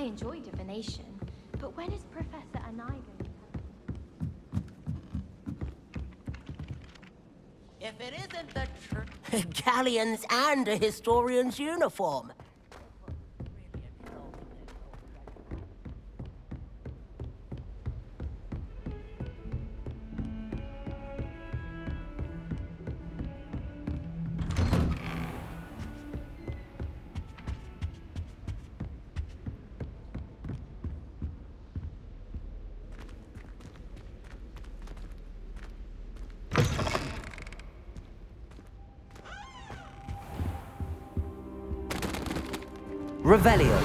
I enjoy divination, but when is Professor and I going to... If it isn't the truth... Galleons and a historian's uniform. Revelio.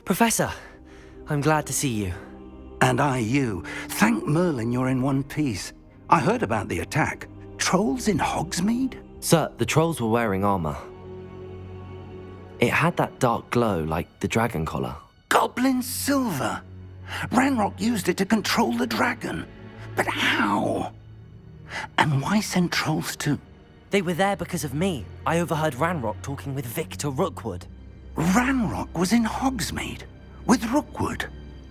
Professor, I'm glad to see you. And I you. Thank Merlin you're in one piece. I heard about the attack. Trolls in Hogsmeade? Sir, the trolls were wearing armor. It had that dark glow like the dragon collar. Goblin silver! Ranrock used it to control the dragon. But how? And why send trolls to... They were there because of me. I overheard Ranrock talking with Victor Rookwood. Ranrock was in Hogsmeade? With Rookwood?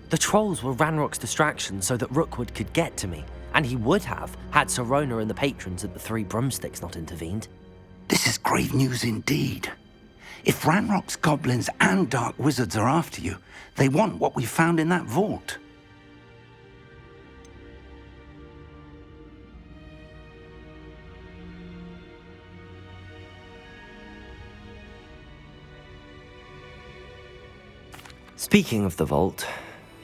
The trolls were Ranrock's distraction so that Rookwood could get to me. And he would have, had Sirona and the patrons at the Three Broomsticks not intervened. This is grave news indeed. If Ranrock's goblins and dark wizards are after you, they want what we found in that vault. Speaking of the vault,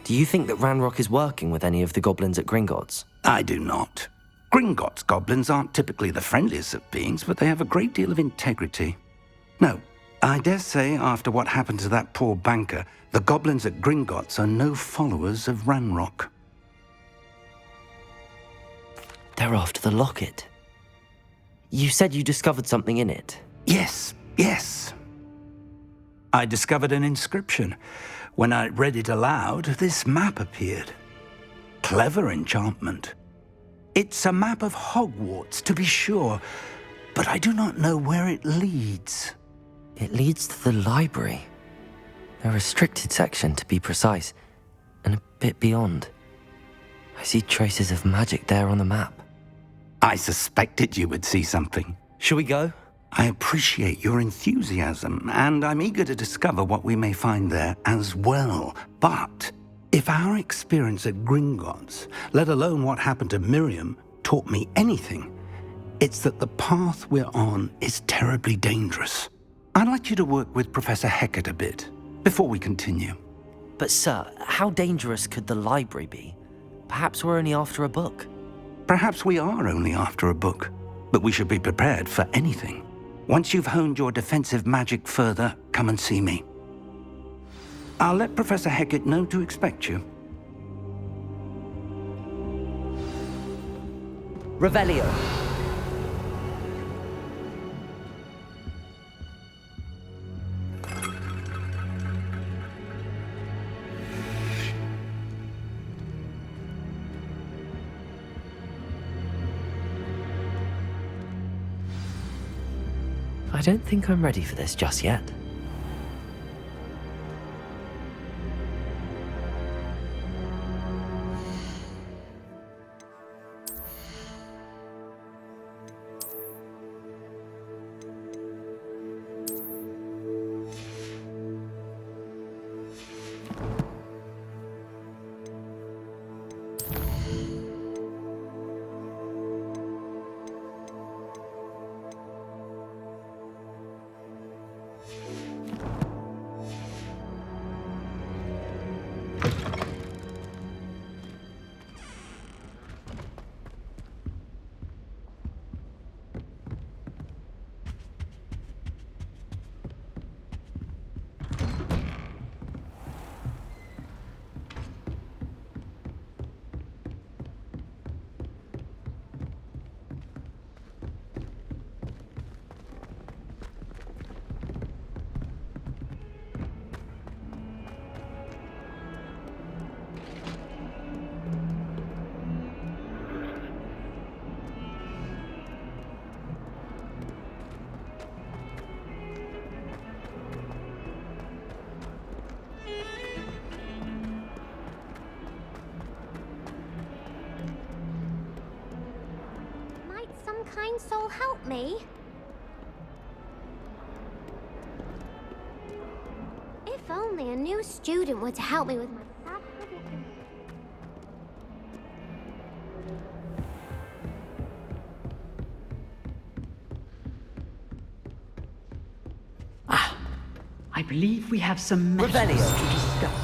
do you think that Ranrock is working with any of the goblins at Gringotts? I do not. Gringotts goblins aren't typically the friendliest of beings, but they have a great deal of integrity. No, I dare say after what happened to that poor banker, the goblins at Gringotts are no followers of Ranrock. They're after the locket. You said you discovered something in it. Yes. I discovered an inscription. When I read it aloud, this map appeared. Clever enchantment. It's a map of Hogwarts, to be sure, but I do not know where it leads. It leads to the library. A restricted section, to be precise, and a bit beyond. I see traces of magic there on the map. I suspected you would see something. Shall we go? I appreciate your enthusiasm, and I'm eager to discover what we may find there as well. But if our experience at Gringotts, let alone what happened to Miriam, taught me anything, it's that the path we're on is terribly dangerous. I'd like you to work with Professor Hecat a bit before we continue. But sir, how dangerous could the library be? Perhaps we're only after a book. Perhaps we are only after a book, but we should be prepared for anything. Once you've honed your defensive magic further, come and see me. I'll let Professor Hecat know to expect you. Revelio. I don't think I'm ready for this just yet. kind soul help me? If only a new student were to help me with my sad predicament. I believe we have some matters to discuss.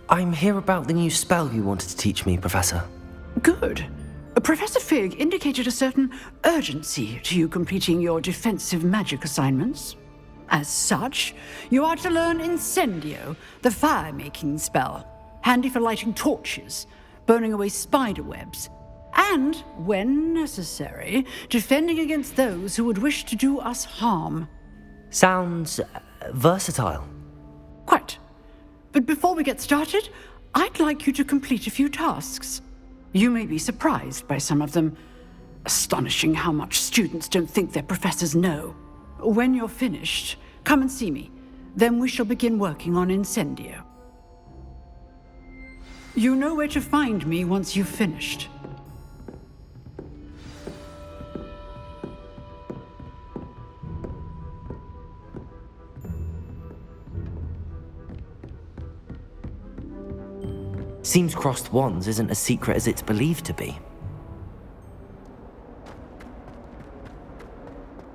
I'm here about the new spell you wanted to teach me, Professor. Good. Professor Fig indicated a certain urgency to you completing your defensive magic assignments. As such, you are to learn Incendio, the fire-making spell, handy for lighting torches, burning away spider webs, and, when necessary, defending against those who would wish to do us harm. Sounds versatile. Quite. But before we get started, I'd like you to complete a few tasks. You may be surprised by some of them. Astonishing how much students don't think their professors know. When you're finished, come and see me. Then we shall begin working on Incendio. You know where to find me once you've finished. Seems crossed wands isn't as secret as it's believed to be.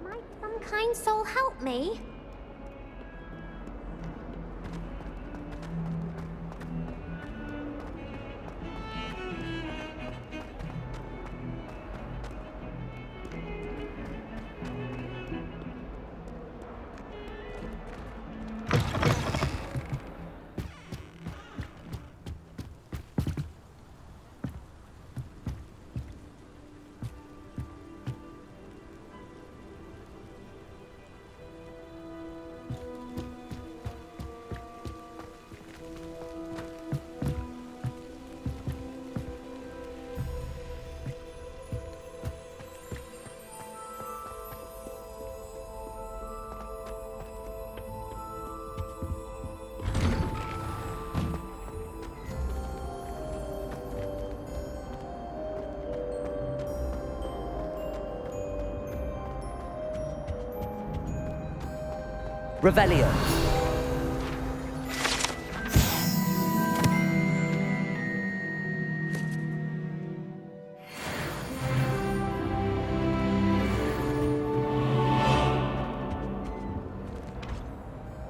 Might some kind soul help me? Revelio.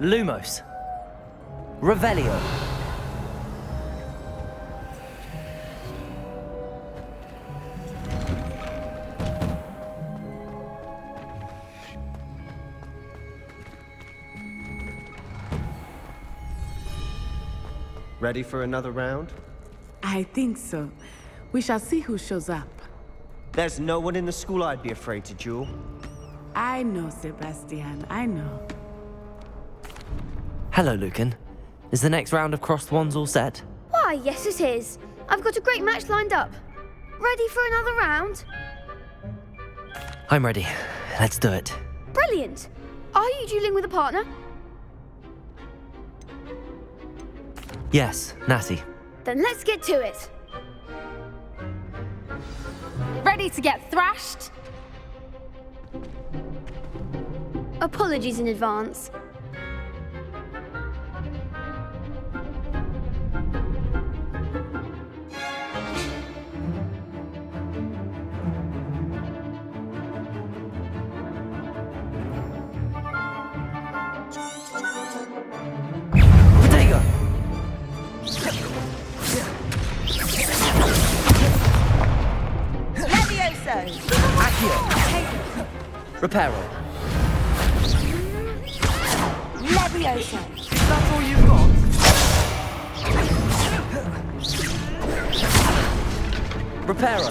Lumos. Revelio. Ready for another round? I think so. We shall see who shows up. There's no one in the school I'd be afraid to duel. I know, Sebastian, I know. Hello, Lucan. Is the next round of crossed wands all set? Why, yes it is. I've got a great match lined up. Ready for another round? I'm ready. Let's do it. Brilliant. Are you dueling with a partner? Yes, Natty. Then let's get to it. Ready to get thrashed? Apologies in advance. Reparo. Leviosa. That's all you've got? Reparo.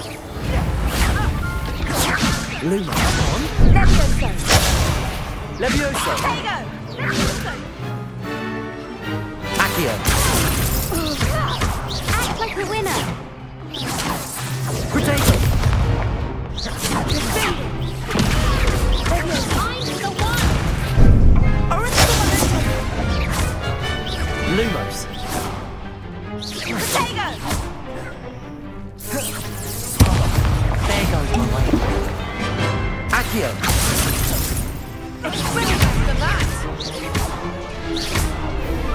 Luma. Leviosa. Leviosa. Accio. Act like a winner. Potato. Lumos. There goes my way. Accio.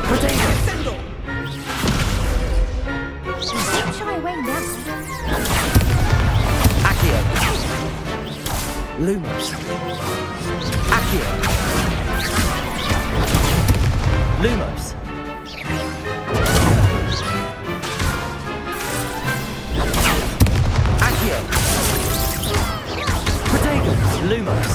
Potato. Don't shy away now. Accio. Lumos. Accio. Lumos. Accio. Potato. Lumos.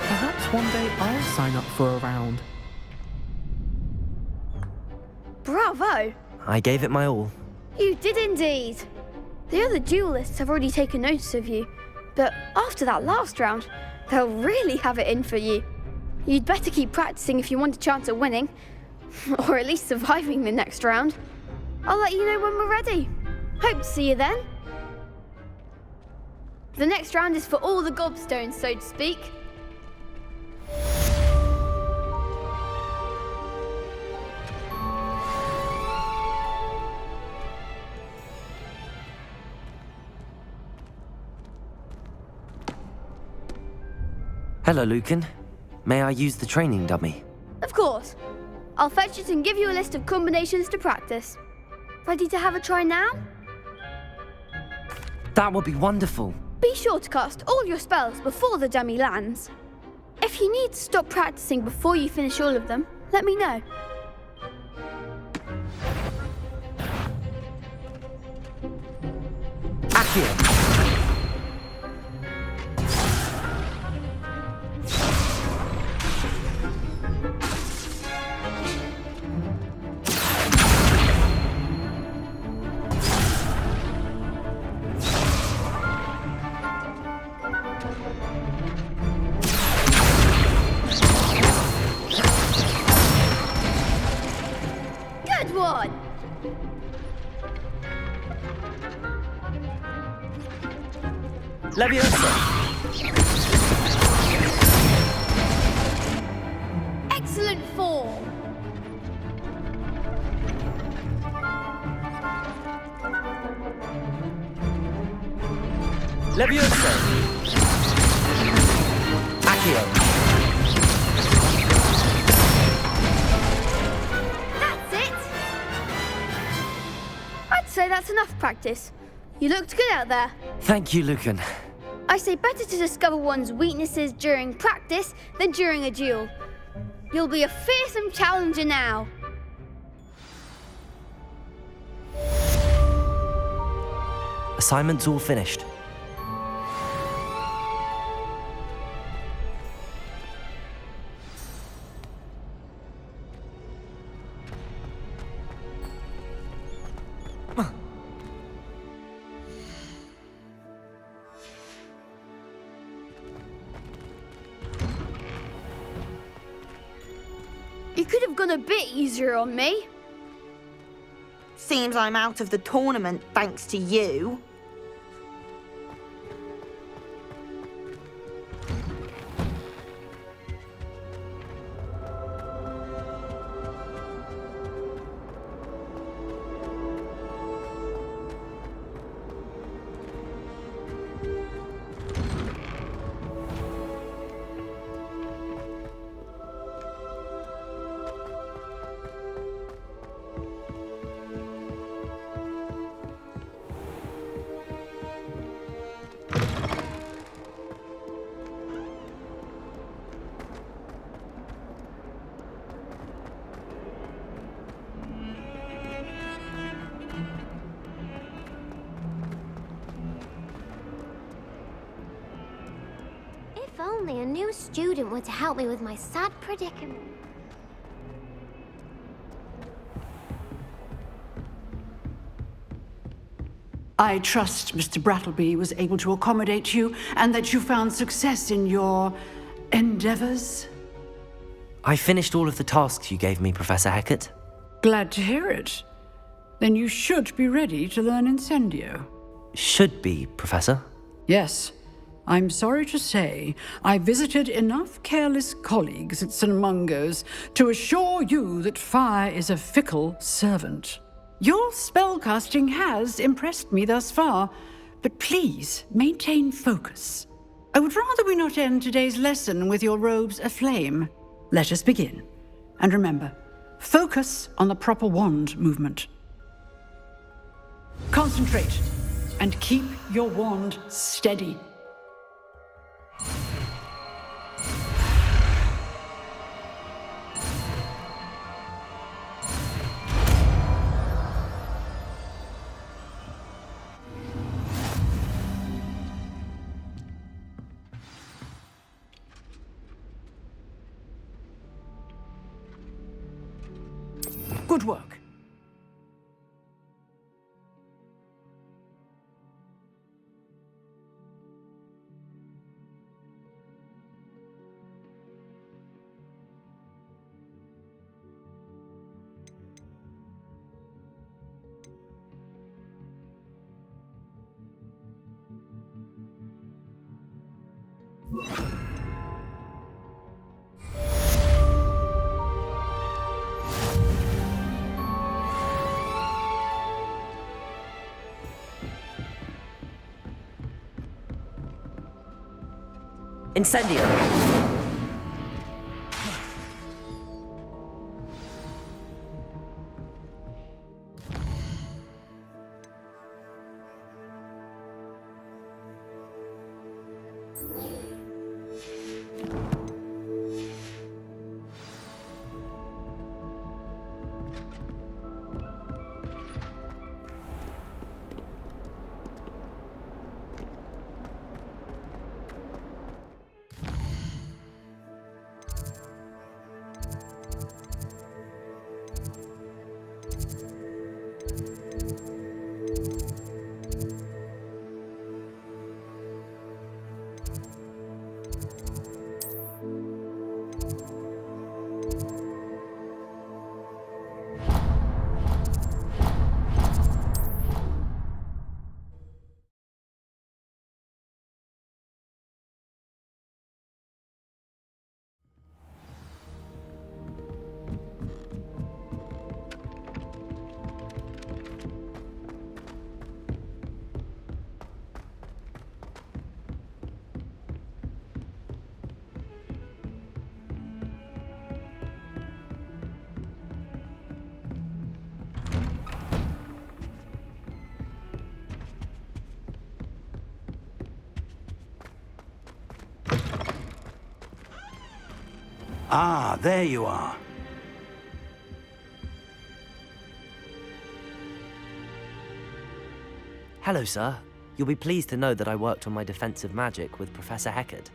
Perhaps one day I'll sign up for a round. Bravo! I gave it my all. You did indeed. The other duelists have already taken notice of you, but after that last round, they'll really have it in for you. You'd better keep practicing if you want a chance at winning, or at least surviving the next round. I'll let you know when we're ready. Hope to see you then. The next round is for all the gobstones, so to speak. Hello, Lucan. May I use the training dummy? Of course. I'll fetch it and give you a list of combinations to practice. Ready to have a try now? That would be wonderful. Be sure to cast all your spells before the dummy lands. If you need to stop practicing before you finish all of them, let me know. Accio. Good one! Leviosa. Excellent form! Leviosa. Accio. That's it! I'd say that's enough practice. You looked good out there. Thank you, Lucan. I say better to discover one's weaknesses during practice than during a duel. You'll be a fearsome challenger now. Assignment's all finished. You could have gone a bit easier on me. Seems I'm out of the tournament thanks to you. only a new student were to help me with my sad predicament. I trust Mr. Brattleby was able to accommodate you and that you found success in your endeavors. I finished all of the tasks you gave me, Professor Hecat. Glad to hear it. Then you should be ready to learn Incendio. Should be, Professor. Yes. I'm sorry to say, I visited enough careless colleagues at St. Mungo's to assure you that fire is a fickle servant. Your spellcasting has impressed me thus far, but please maintain focus. I would rather we not end today's lesson with your robes aflame. Let us begin. And remember, focus on the proper wand movement. Concentrate and keep your wand steady. Good work. Incendio! Ah, there you are. Hello, sir. You'll be pleased to know that I worked on my defensive magic with Professor Hecat.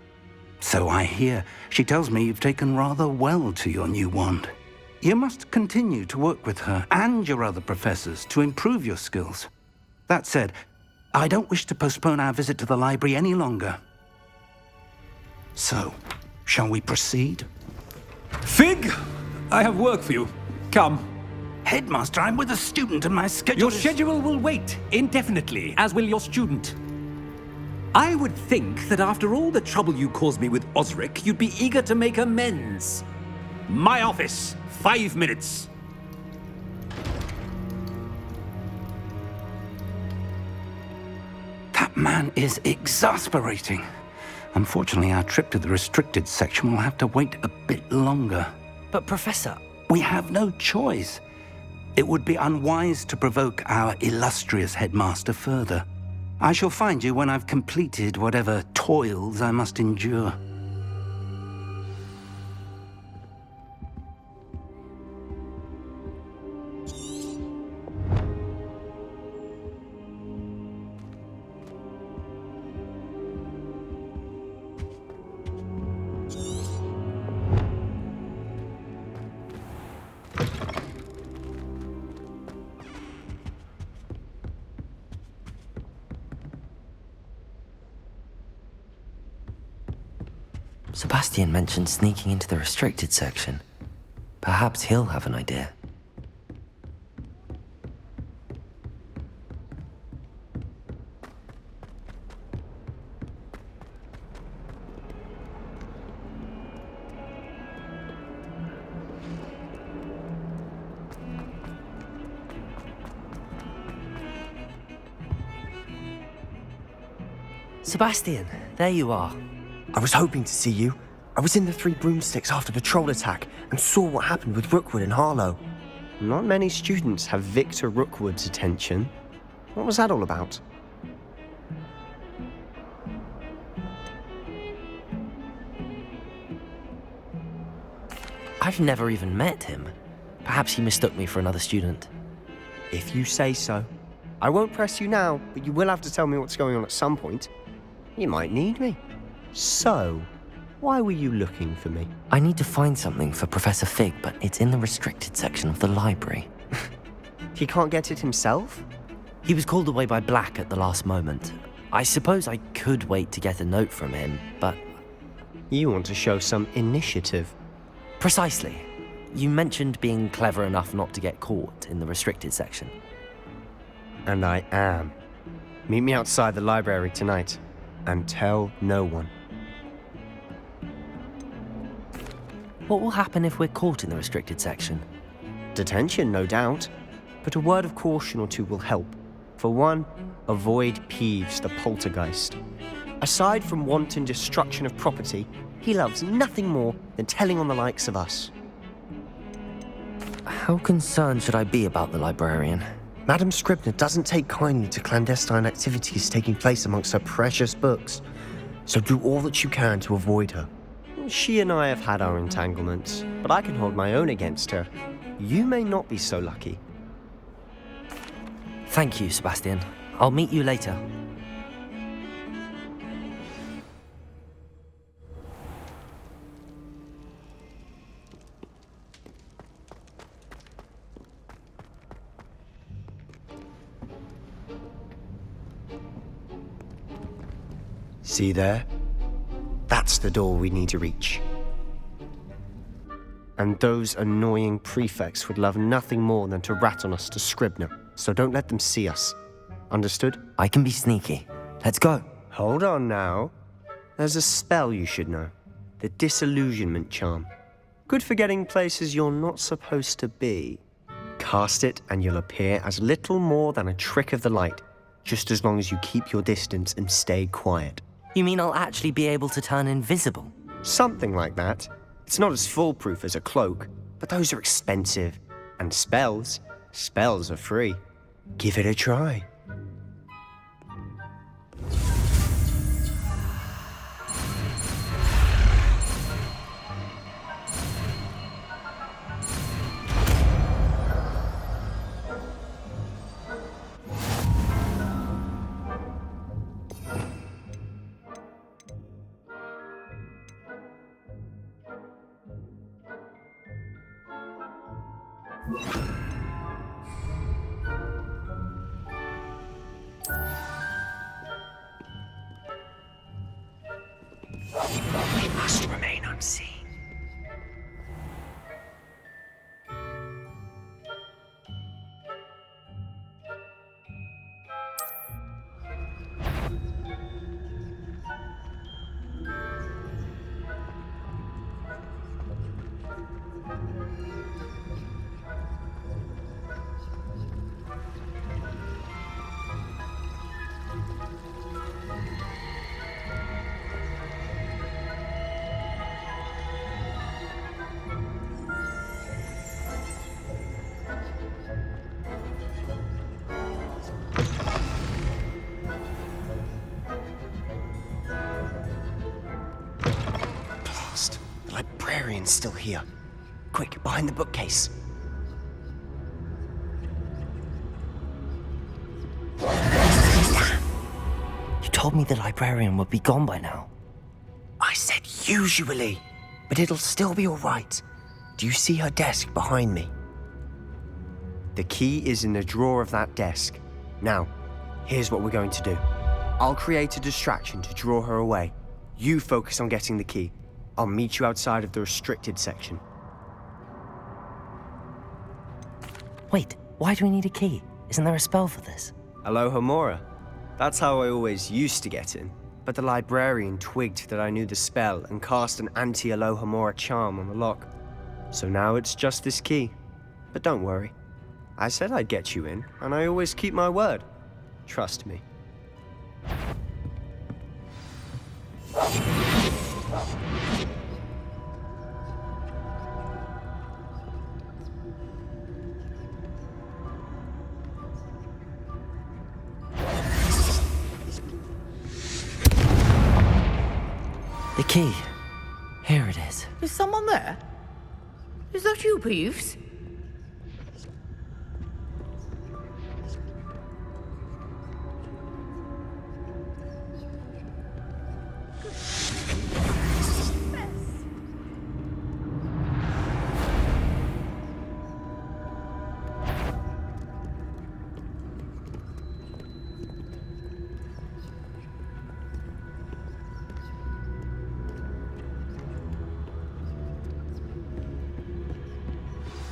So I hear. She tells me you've taken rather well to your new wand. You must continue to work with her and your other professors to improve your skills. That said, I don't wish to postpone our visit to the library any longer. So, shall we proceed? Fig, I have work for you. Come. Headmaster, I'm with a student and my schedule Your schedule will wait indefinitely, as will your student. I would think that after all the trouble you caused me with Osric, you'd be eager to make amends. My office, 5 minutes. That man is exasperating. Unfortunately, our trip to the restricted section will have to wait a bit longer. But, Professor... We have no choice. It would be unwise to provoke our illustrious headmaster further. I shall find you when I've completed whatever toils I must endure. Sebastian mentioned sneaking into the restricted section. Perhaps he'll have an idea. Sebastian, there you are. I was hoping to see you. I was in the Three Broomsticks after the troll attack and saw what happened with Rookwood and Harlow. Not many students have Victor Rookwood's attention. What was that all about? I've never even met him. Perhaps he mistook me for another student. If you say so. I won't press you now, but you will have to tell me what's going on at some point. You might need me. So, why were you looking for me? I need to find something for Professor Fig, but it's in the restricted section of the library. He can't get it himself? He was called away by Black at the last moment. I suppose I could wait to get a note from him, but... You want to show some initiative. Precisely. You mentioned being clever enough not to get caught in the restricted section. And I am. Meet me outside the library tonight, and tell no one. What will happen if we're caught in the restricted section? Detention, no doubt. But a word of caution or two will help. For one, avoid Peeves the poltergeist. Aside from wanton destruction of property, he loves nothing more than telling on the likes of us. How concerned should I be about the librarian? Madam Scribner doesn't take kindly to clandestine activities taking place amongst her precious books, so do all that you can to avoid her. She and I have had our entanglements, but I can hold my own against her. You may not be so lucky. Thank you, Sebastian. I'll meet you later. See there? That's the door we need to reach. And those annoying prefects would love nothing more than to rat on us to Scribner, so don't let them see us. Understood? I can be sneaky. Let's go. Hold on now. There's a spell you should know. The Disillusionment Charm. Good for getting places you're not supposed to be. Cast it and you'll appear as little more than a trick of the light, just as long as you keep your distance and stay quiet. You mean I'll actually be able to turn invisible? Something like that. It's not as foolproof as a cloak, but those are expensive. And spells are free. Give it a try. We must remain unseen. The librarian's still here. Quick, behind the bookcase. You told me the librarian would be gone by now. I said usually, but it'll still be all right. Do you see her desk behind me? The key is in the drawer of that desk. Now, here's what we're going to do. I'll create a distraction to draw her away. You focus on getting the key. I'll meet you outside of the restricted section. Wait, why do we need a key? Isn't there a spell for this? Alohomora. That's how I always used to get in. But the librarian twigged that I knew the spell and cast an anti-Alohomora charm on the lock. So now it's just this key. But don't worry. I said I'd get you in, and I always keep my word. Trust me. The key. Here it is. Is someone there? Is that you, Peeves?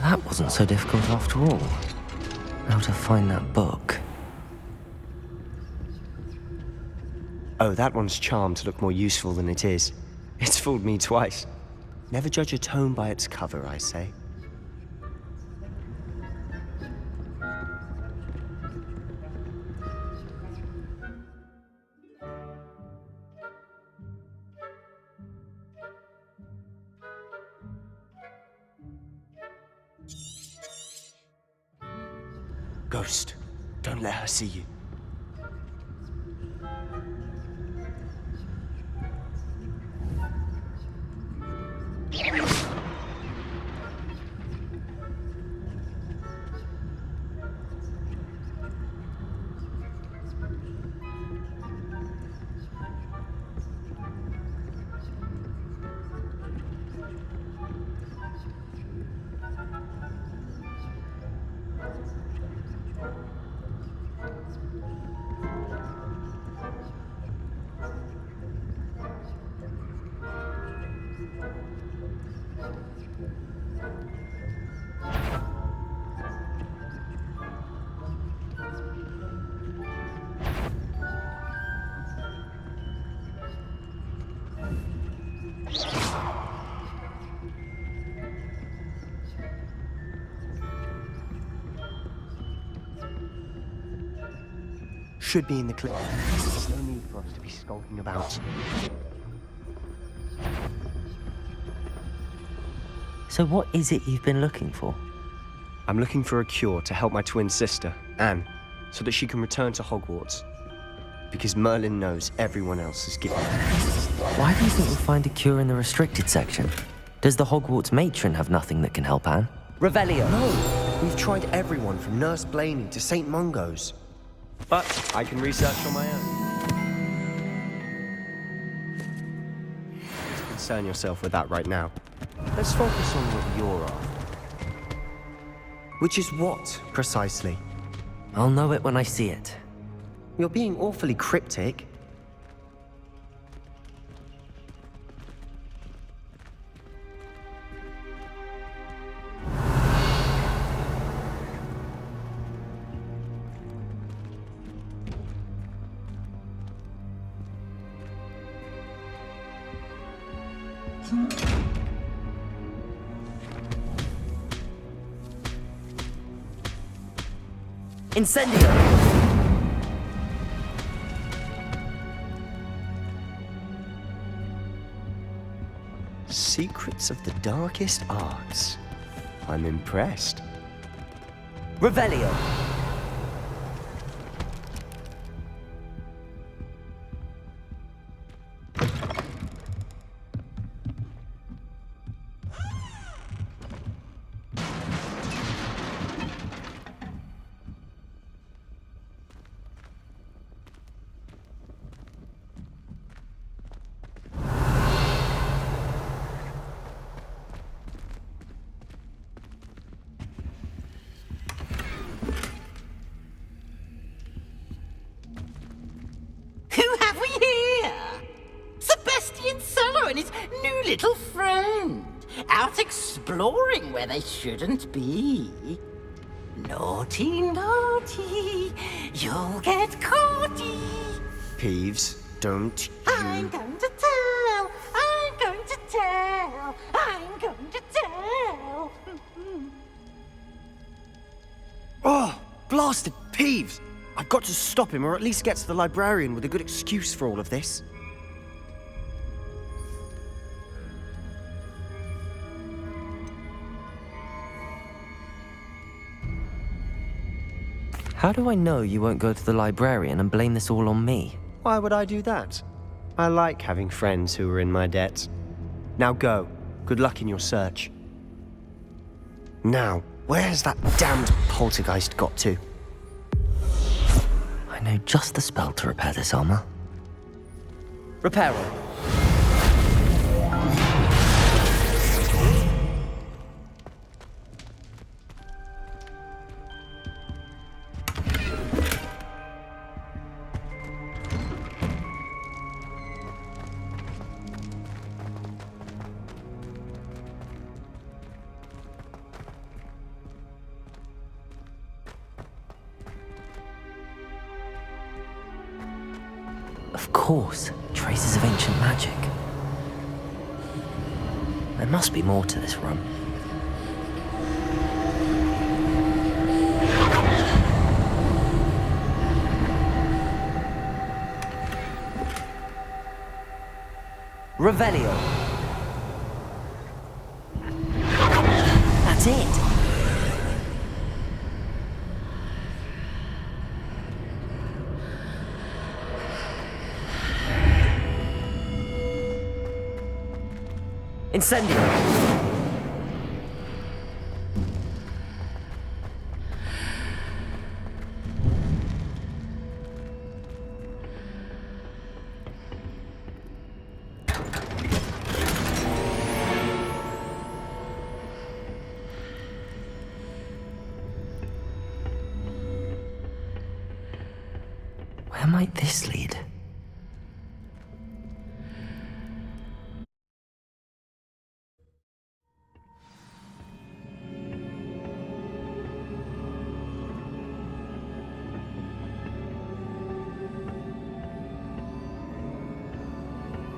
That wasn't so difficult after all. How to find that book? Oh, that one's charmed to look more useful than it is. It's fooled me twice. Never judge a tome by its cover, I say. Ghost, don't let her see you. Should be in the clip. There's no need for us to be skulking about. So what is it you've been looking for? I'm looking for a cure to help my twin sister, Anne, so that she can return to Hogwarts. Because Merlin knows everyone else is given. Why do you think we'll find a cure in the restricted section? Does the Hogwarts matron have nothing that can help Anne? Revelio! No! We've tried everyone from Nurse Blaney to St. Mungo's. But I can research on my own. Don't concern yourself with that right now. Let's focus on what you're after. Which is what, precisely? I'll know it when I see it. You're being awfully cryptic. Incendio! Secrets of the darkest arts. I'm impressed. Revelio! and his new little friend, out exploring where they shouldn't be. Naughty, naughty, you'll get caughty. Peeves, don't you... I'm going to tell, I'm going to tell, I'm going to tell. Oh, blasted Peeves! I've got to stop him, or at least get to the librarian with a good excuse for all of this. How do I know you won't go to the librarian and blame this all on me? Why would I do that? I like having friends who are in my debt. Now go. Good luck in your search. Now, where's that damned poltergeist got to? I know just the spell to repair this armor. Repair it. Of course, traces of ancient magic. There must be more to this room. Revelio. That's it. Incendio. Where might this lead?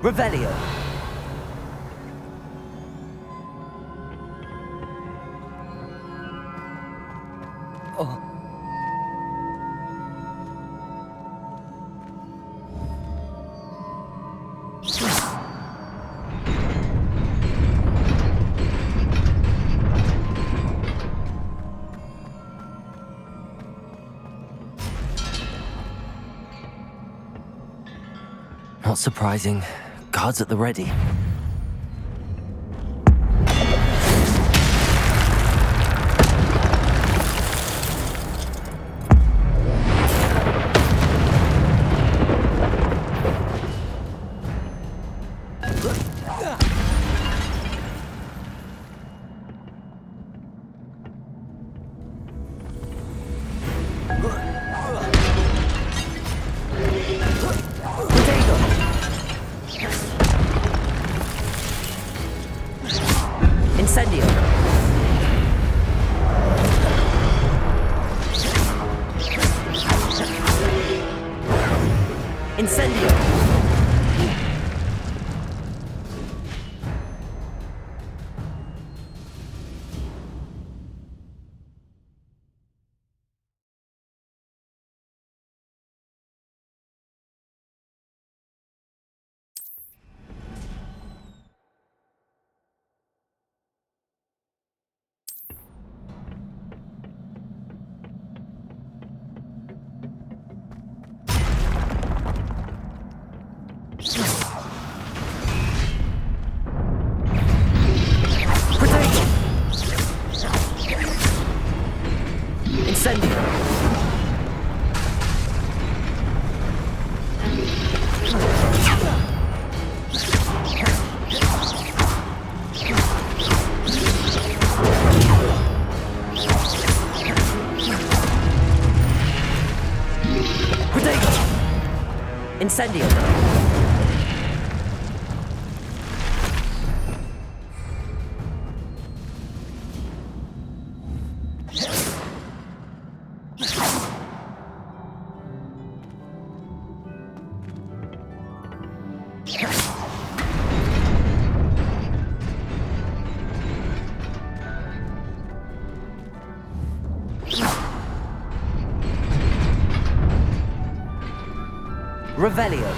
Revelio. Oh. Not surprising. Guards at the ready. Incendio. Incendio. Incendio. Revelio.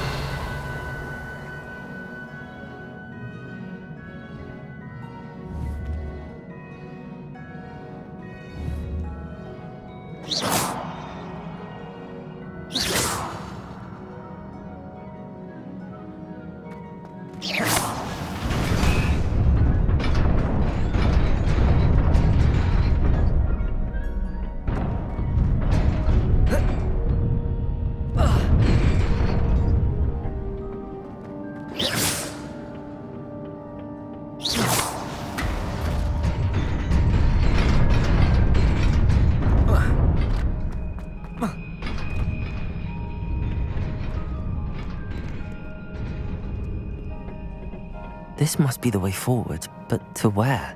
This must be the way forward, but to where?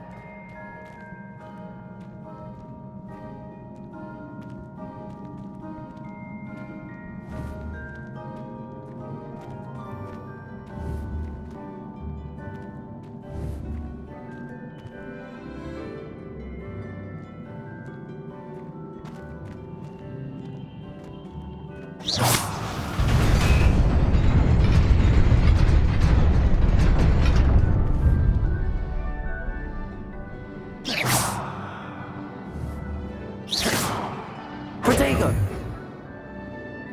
Protego!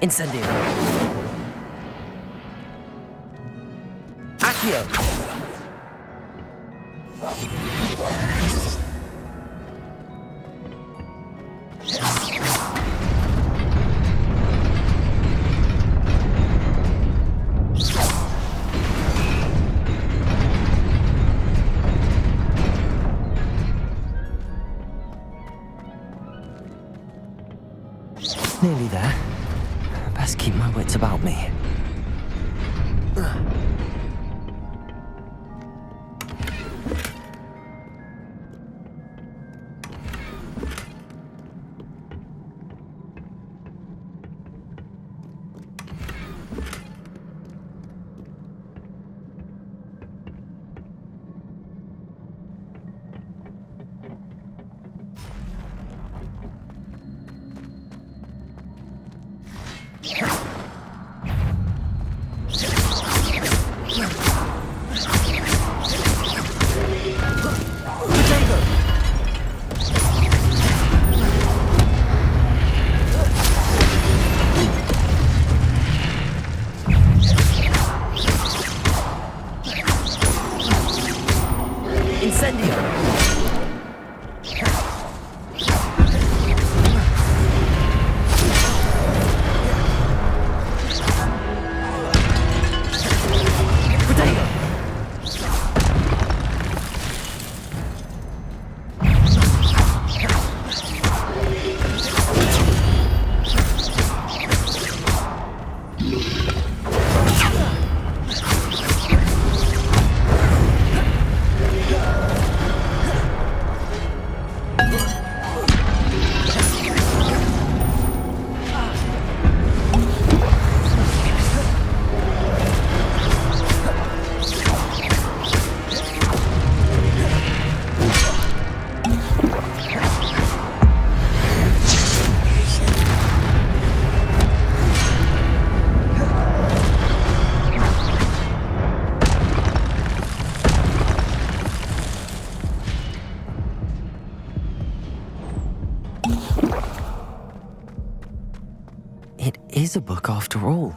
Incendio! Accio! Nearly there. Best keep my wits about me. It is a book after all.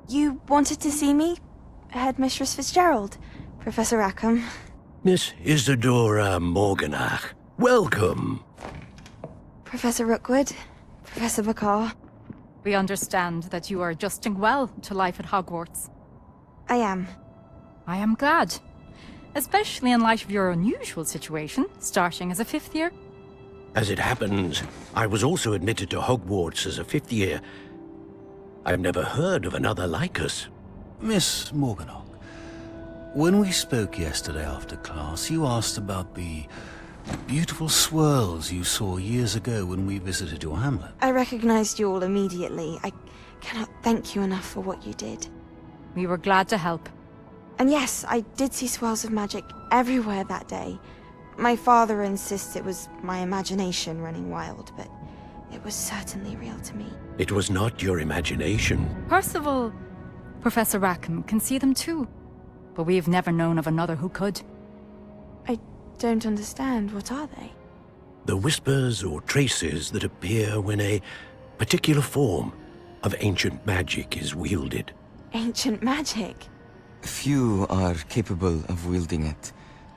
You wanted to see me? Headmistress Fitzgerald, Professor Rackham. Miss Isadora Morganach, welcome. Professor Rookwood, Professor Bakar. We understand that you are adjusting well to life at Hogwarts. I am. I am glad. Especially in light of your unusual situation, starting as a 5th year. As it happens, I was also admitted to Hogwarts as a 5th year. I've never heard of another like us. Miss Morganach, when we spoke yesterday after class, you asked about the beautiful swirls you saw years ago when we visited your hamlet. I recognized you all immediately. I cannot thank you enough for what you did. We were glad to help. And yes, I did see swirls of magic everywhere that day. My father insists it was my imagination running wild, but it was certainly real to me. It was not your imagination. Percival, Professor Rackham can see them too. But we've never known of another who could. I don't understand. What are they? The whispers or traces that appear when a particular form of ancient magic is wielded. Ancient magic? Few are capable of wielding it.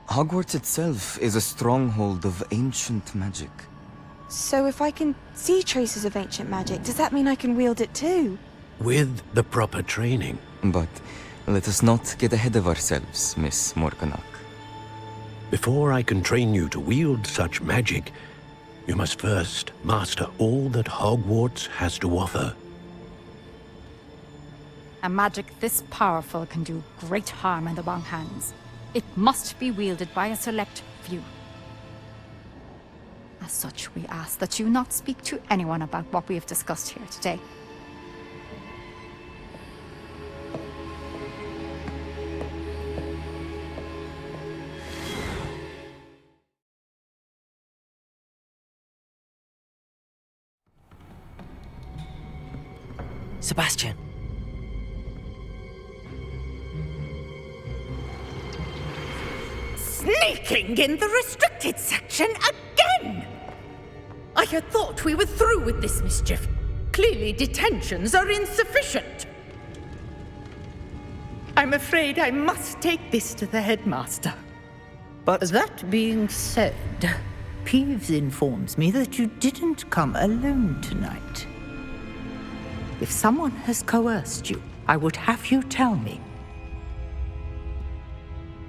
Hogwarts itself is a stronghold of ancient magic. So if I can see traces of ancient magic, does that mean I can wield it too? With the proper training. But let us not get ahead of ourselves, Miss Morganach. Before I can train you to wield such magic, you must first master all that Hogwarts has to offer. A magic this powerful can do great harm in the wrong hands. It must be wielded by a select few. As such, we ask that you not speak to anyone about what we have discussed here today. Sebastian. Sneaking in the restricted section again! I had thought we were through with this mischief. Clearly detentions are insufficient. I'm afraid I must take this to the headmaster. But that being said, Peeves informs me that you didn't come alone tonight. If someone has coerced you, I would have you tell me.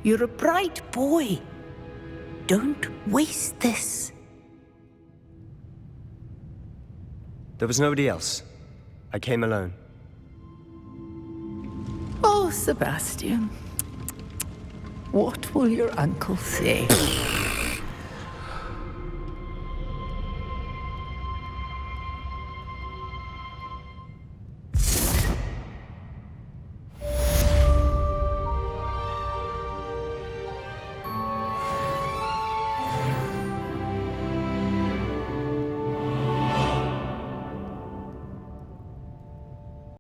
You're a bright boy. Don't waste this. There was nobody else. I came alone. Oh, Sebastian. What will your uncle say?